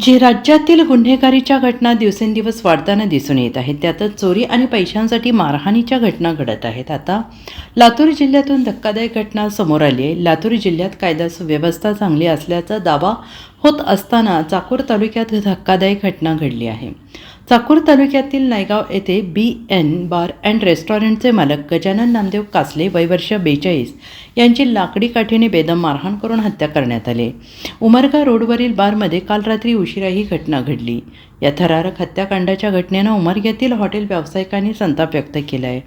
जे राज्यातील गुन्हेगारीच्या घटना दिवसेंदिवस वाढताना दिसून येत आहेत, त्यातच चोरी आणि पैशांसाठी मारहाणीच्या घटना घडत आहेत. आता लातूर जिल्ह्यातून धक्कादायक घटना समोर आली आहे. लातूर जिल्ह्यात कायदा सुव्यवस्था चांगली असल्याचा दावा होत असताना चाकूर तालुक्यात धक्कादायक घटना घडली आहे. चाकूर तालुक्यातील नायगाव येथे BN बार अँड रेस्टॉरंटचे मालक गजानन नामदेव कासले वय वर्ष 42 यांची लाकडी काठीने बेदम मारहाण करून हत्या करण्यात आली. उमरगा रोडवरील बारमध्ये काल रात्री उशिरा ही घटना घडली. या थरारक हत्याकांडाच्या घटनेनं उमरग्यातील हॉटेल व्यावसायिकांनी संताप व्यक्त केला आहे.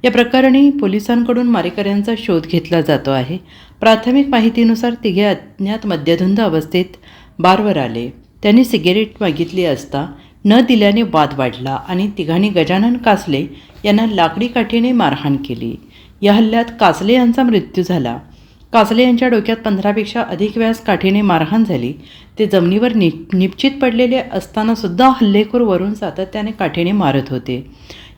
या प्रकरणी पोलिसांकडून मारेकऱ्यांचा शोध घेतला जातो आहे. प्राथमिक माहितीनुसार तिघे अज्ञात मद्यधुंद अवस्थेत बारवर आले. त्यांनी सिगारेट मागितली असता न दिल्याने वाद वाढला आणि तिघांनी गजानन कासले यांना लाकडी काठीने मारहाण केली. या हल्ल्यात कासले यांचा मृत्यू झाला. कासले यांच्या डोक्यात 15पेक्षा अधिक वेळास काठीने मारहाण झाली. ते जमिनीवर निपचित पडलेले असतानासुद्धा हल्लेखोर वरून सातत्याने काठीने मारत होते.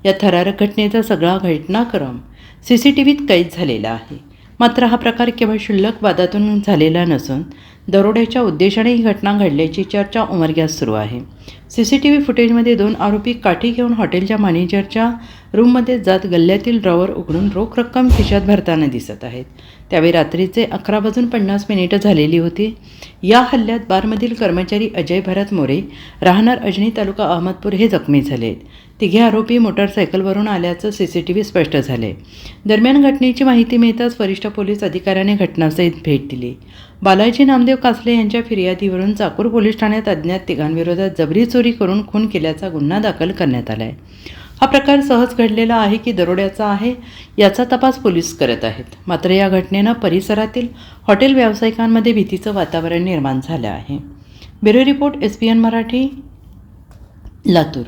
या थरारक घटनेचा सगळा घटनाक्रम CCTVत कैद झालेला आहे. मात्र हा प्रकार केवळ क्षुल्लक वादातून झालेला नसून दरोड्याच्या उद्देशाने ही घटना घडल्याची चर्चा उमरग्यात सुरू आहे. CCTV फुटेजमध्ये 2 आरोपी काठी घेऊन हॉटेलच्या मॅनेजरच्या रूममध्ये जात गल्ल्यातील ड्रॉवर उघडून रोख रक्कम खिशात भरताना दिसत आहेत. त्यावेळी रात्रीचे 11:50 झालेली होती. या हल्ल्यात बारमधील कर्मचारी अजय भरत मोरे राहणार अजनी तालुका अहमदपूर हे जखमी झाले. तिघे आरोपी मोटारसायकलवरून आल्याचं CCTV स्पष्ट झाले. दरम्यान घटनेची माहिती मिळताच वरिष्ठ पोलीस अधिकाऱ्याने घटनास्थळी भेट दिली. बालाजी नामदेव कासले यांच्या फिर्यादीवरून चाकूर पोलीस ठाण्यात अज्ञात तिघांविरोधात जबरी चोरी करून खून केल्याचा गुन्हा दाखल करण्यात आला आहे. हा प्रकार सहज घडलेला आहे की दरोड्याचा आहे याचा तपास पोलीस करत आहेत. मात्र या घटनेनं परिसरातील हॉटेल व्यावसायिकांमध्ये भीतीचं वातावरण निर्माण झालं आहे. Bureau report SBN Marathi, Latur.